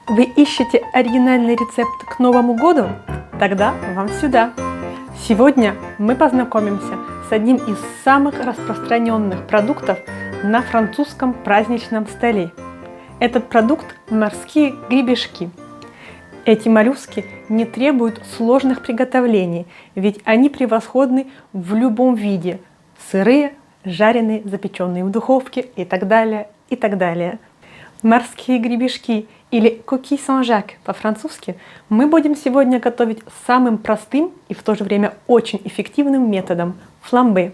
Вы ищете оригинальный рецепт к Новому году? Тогда вам сюда! Сегодня мы познакомимся с одним из самых распространенных продуктов на французском праздничном столе. Этот продукт – морские гребешки. Эти моллюски не требуют сложных приготовлений, ведь они превосходны в любом виде – сырые, жареные, запеченные в духовке и так далее, и так далее. Морские гребешки или coquille Saint-Jacques по-французски мы будем сегодня готовить самым простым и в то же время очень эффективным методом – фламбе.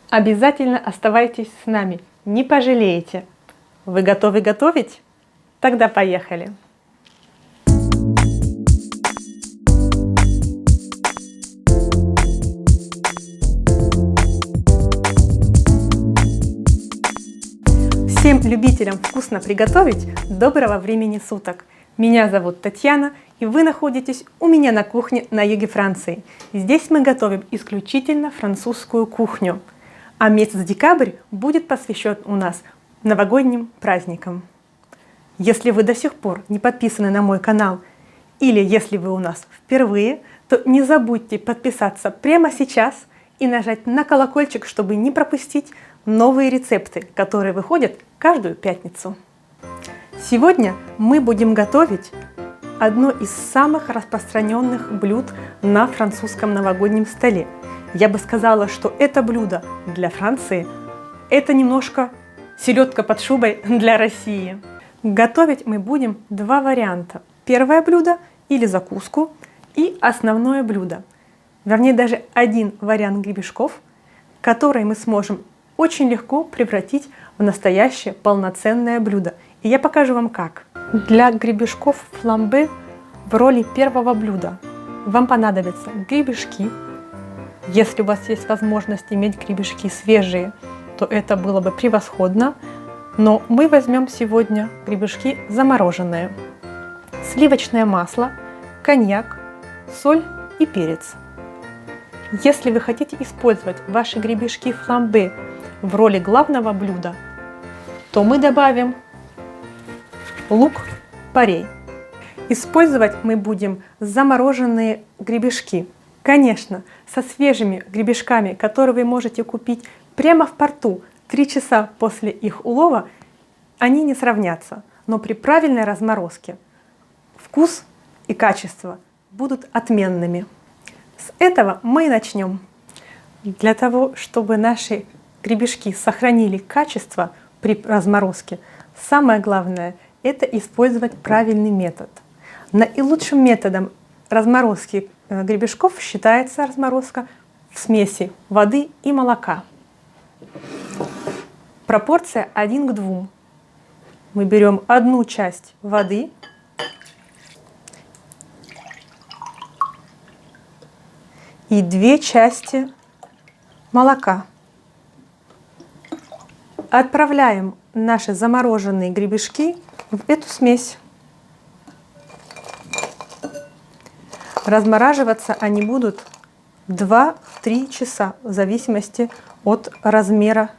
Обязательно оставайтесь с нами, не пожалеете. Вы готовы готовить? Тогда поехали! Всем любителям вкусно приготовить доброго времени суток! Меня зовут Татьяна, и вы находитесь у меня на кухне на юге Франции. Здесь мы готовим исключительно французскую кухню. А месяц декабрь будет посвящен у нас новогодним праздникам. Если вы до сих пор не подписаны на мой канал, или если вы у нас впервые, то не забудьте подписаться прямо сейчас и нажать на колокольчик, чтобы не пропустить новые рецепты, которые выходят каждую пятницу. Сегодня мы будем готовить одно из самых распространенных блюд на французском новогоднем столе. Я бы сказала, что это блюдо для Франции – это немножко селедка под шубой для России. Готовить мы будем два варианта. Первое блюдо или закуску и основное блюдо. Вернее, даже один вариант гребешков, который мы сможем очень легко превратить в настоящее полноценное блюдо. И я покажу вам как. Для гребешков фламбе в роли первого блюда вам понадобятся гребешки. Если у вас есть возможность иметь гребешки свежие, то это было бы превосходно. Но мы возьмем сегодня гребешки замороженные. Сливочное масло, коньяк, соль и перец. Если вы хотите использовать ваши гребешки фламбе в роли главного блюда, то мы добавим лук-порей. Использовать мы будем замороженные гребешки. Конечно, со свежими гребешками, которые вы можете купить прямо в порту 3 часа после их улова, они не сравнятся. Но при правильной разморозке вкус и качество будут отменными. С этого мы и начнем. Для того, чтобы наши гребешки сохранили качество при разморозке, самое главное – это использовать правильный метод. Наилучшим методом разморозки гребешков считается разморозка в смеси воды и молока. Пропорция 1 к 2. Мы берем одну часть воды и 2 части молока. Отправляем наши замороженные гребешки в эту смесь. Размораживаться они будут 2-3 часа в зависимости от размера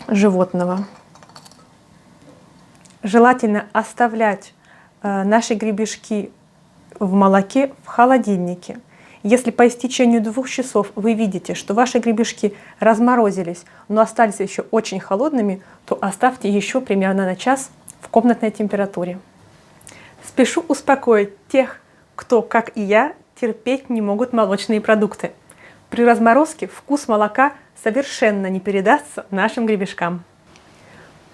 животного. Желательно оставлять наши гребешки в молоке в холодильнике. Если по истечению 2 часов вы видите, что ваши гребешки разморозились, но остались еще очень холодными, то оставьте еще примерно на час в комнатной температуре. Спешу успокоить тех, кто, как и я, терпеть не могут молочные продукты. При разморозке вкус молока совершенно не передастся нашим гребешкам.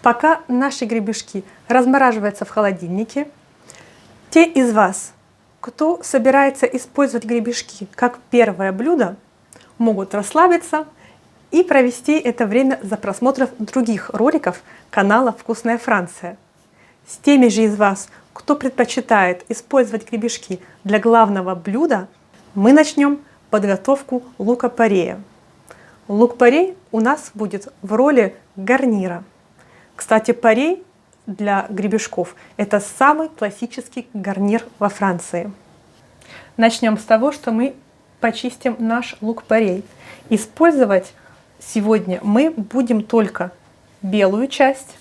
Пока наши гребешки размораживаются в холодильнике, те из вас, кто собирается использовать гребешки как первое блюдо, могут расслабиться и провести это время за просмотром других роликов канала «Вкусная Франция». С теми же из вас, кто предпочитает использовать гребешки для главного блюда, мы начнем подготовку лука-порея. Лук-порей у нас будет в роли гарнира. Кстати, порей для гребешков – это самый классический гарнир во Франции. Начнем с того, что мы почистим наш лук-порей. Использовать сегодня мы будем только белую часть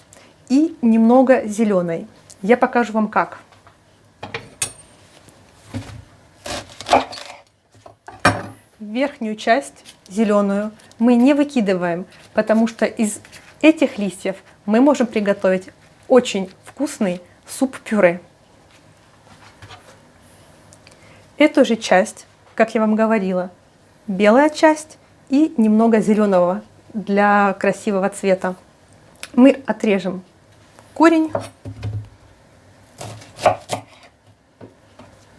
и немного зеленой. Я покажу вам как. Верхнюю часть, зеленую, мы не выкидываем, потому что из этих листьев мы можем приготовить очень вкусный суп-пюре. Эту же часть, как я вам говорила, белая часть и немного зеленого для красивого цвета, мы отрежем корень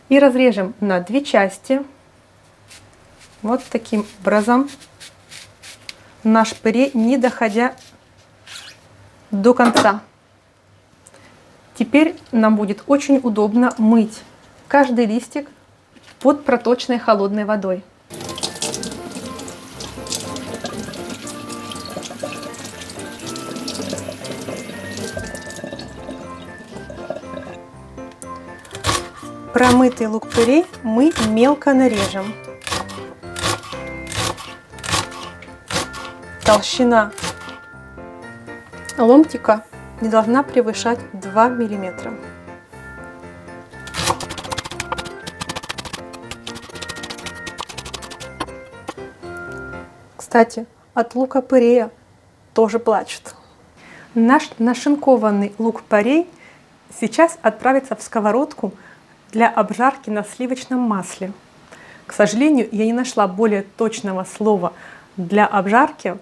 и разрежем на две части. Вот таким образом, наш пюре не доходя до конца. Теперь нам будет очень удобно мыть каждый листик под проточной холодной водой. Промытый лук-пюре мы мелко нарежем. Толщина ломтика не должна превышать 2 миллиметра. Кстати, от лука-пюре тоже плачут. Наш нашинкованный лук-порей сейчас отправится в сковородку для обжарки на сливочном масле. К сожалению, я не нашла более точного слова для обжарки.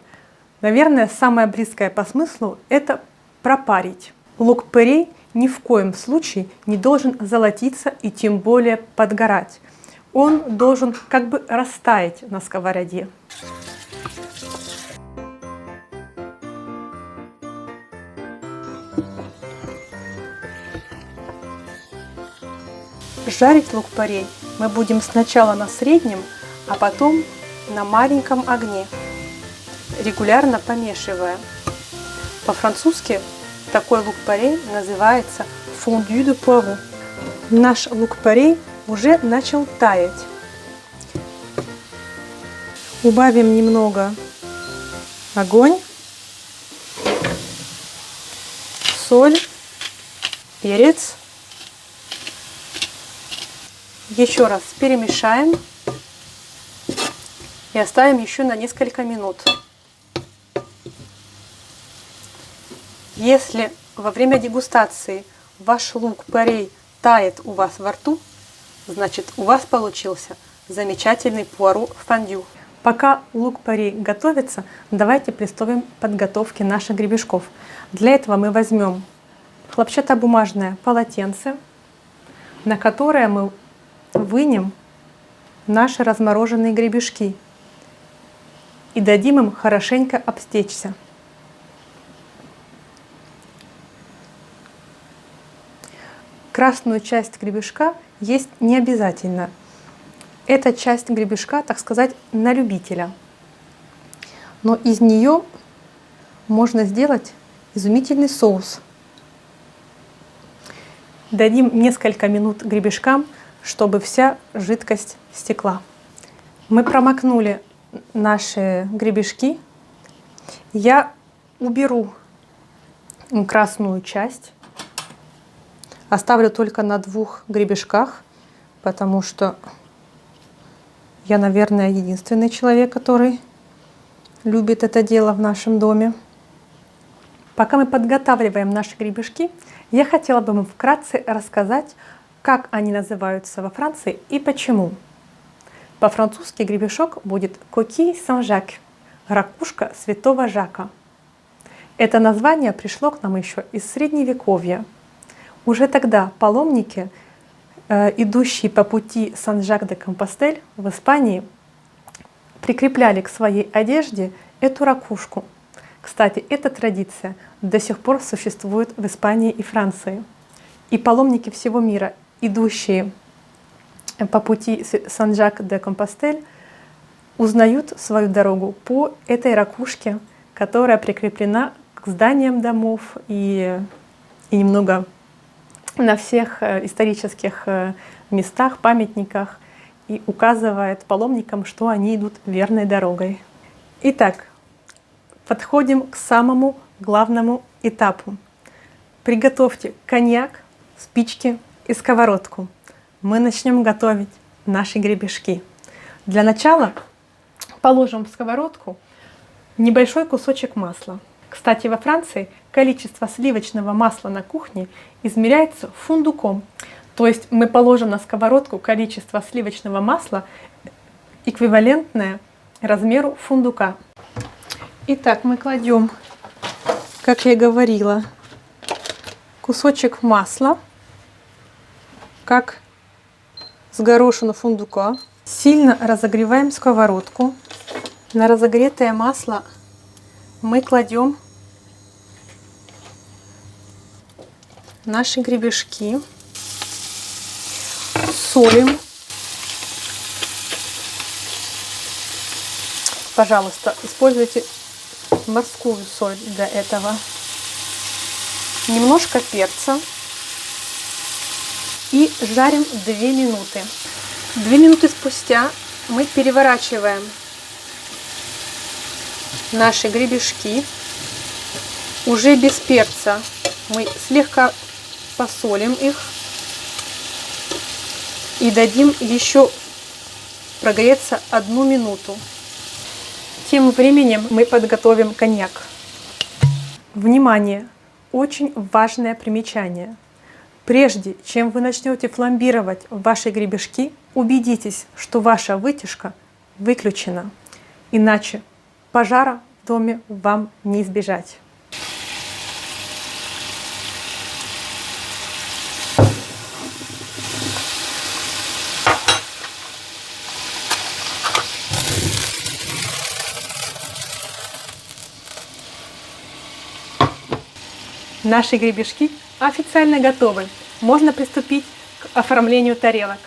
Наверное, самое близкое по смыслу – это пропарить. Лук-порей ни в коем случае не должен золотиться и тем более подгорать. Он должен как бы растаять на сковороде. Жарить лук-порей мы будем сначала на среднем, а потом на маленьком огне, регулярно помешивая. По-французски такой лук-порей называется fondue de poireau. Наш лук-порей уже начал таять. Убавим немного огонь, соль, перец. Еще раз перемешаем и оставим еще на несколько минут. Если во время дегустации ваш лук-порей тает у вас во рту, значит у вас получился замечательный пуаро фондю. Пока лук-порей готовится, давайте приступим к подготовке наших гребешков. Для этого мы возьмем хлопчатобумажное полотенце, на которое мы вынем наши размороженные гребешки и дадим им хорошенько обстечься. Красную часть гребешка есть не обязательно. Эта часть гребешка, так сказать, на любителя. Но из нее можно сделать изумительный соус. Дадим несколько минут гребешкам, чтобы вся жидкость стекла. Мы промокнули наши гребешки. Я уберу красную часть. Оставлю только на 2 гребешках, потому что я, наверное, единственный человек, который любит это дело в нашем доме. Пока мы подготавливаем наши гребешки, я хотела бы вам вкратце рассказать, как они называются во Франции и почему. По-французски гребешок будет coquille Saint-Jacques, ракушка святого Жака. Это название пришло к нам еще из Средневековья. Уже тогда паломники, идущие по пути Сан-Жак-де-Компостель в Испании, прикрепляли к своей одежде эту ракушку. Кстати, эта традиция до сих пор существует в Испании и Франции. И паломники всего мира, идущие по пути Сан-Жак-де-Компостель, узнают свою дорогу по этой ракушке, которая прикреплена к зданиям домов и немного на всех исторических местах, памятниках, и указывает паломникам, что они идут верной дорогой. Итак, подходим к самому главному этапу. Приготовьте коньяк, спички и сковородку. Мы начнем готовить наши гребешки. Для начала положим в сковородку небольшой кусочек масла. Кстати, во Франции количество сливочного масла на кухне измеряется фундуком. То есть мы положим на сковородку количество сливочного масла, эквивалентное размеру фундука. Итак, мы кладем, как я и говорила, кусочек масла, как с горошину фундука. Сильно разогреваем сковородку. На разогретое масло мы кладем наши гребешки, солим. Пожалуйста, используйте морскую соль для этого. Немножко перца. И жарим 2 минуты. 2 минуты спустя мы переворачиваем наши гребешки. Уже без перца. Мы слегка посолим их и дадим еще прогреться 1 минуту. Тем временем мы подготовим коньяк. Внимание! Очень важное примечание. Прежде чем вы начнете фламбировать ваши гребешки, убедитесь, что ваша вытяжка выключена. Иначе пожара в доме вам не избежать. Наши гребешки официально готовы. Можно приступить к оформлению тарелок.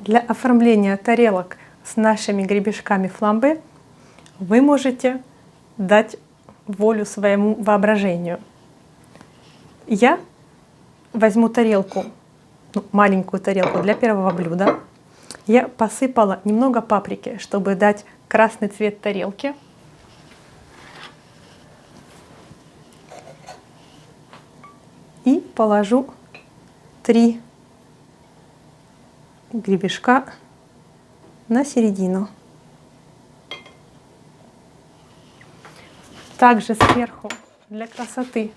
Для оформления тарелок с нашими гребешками фламбе вы можете дать волю своему воображению. Я возьму тарелку, маленькую тарелку для первого блюда. Я посыпала немного паприки, чтобы дать красный цвет тарелке. И положу 3 гребешка на середину. Также сверху для красоты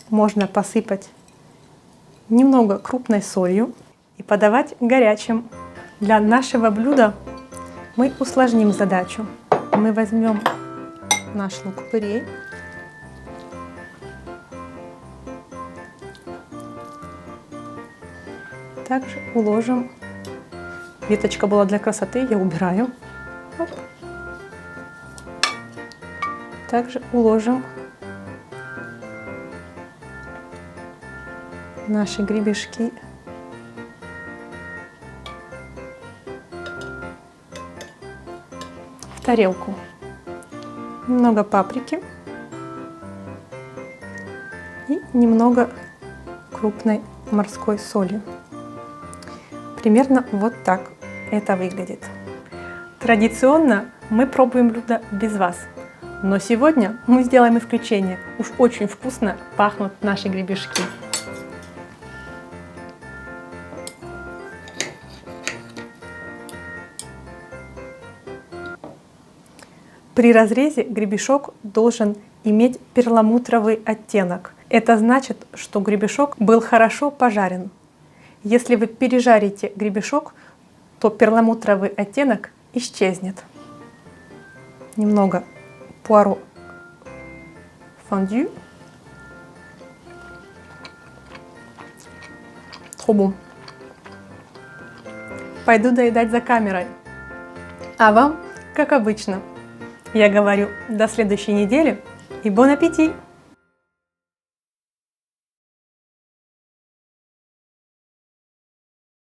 можно посыпать немного крупной солью и подавать горячим. Для нашего блюда мы усложним задачу. Мы возьмем наш лук-пюре. Также уложим. Веточка была для красоты, я убираю. Оп. Также уложим наши гребешки. В тарелку. Немного паприки и немного крупной морской соли. Примерно вот так это выглядит. Традиционно мы пробуем блюдо без вас, но сегодня мы сделаем исключение. Уж очень вкусно пахнут наши гребешки. При разрезе гребешок должен иметь перламутровый оттенок. Это значит, что гребешок был хорошо пожарен. Если вы пережарите гребешок, то перламутровый оттенок исчезнет. Немного пуаро фондю. Trop bon. Пойду доедать за камерой. А вам, как обычно, я говорю до следующей недели и бон аппетит!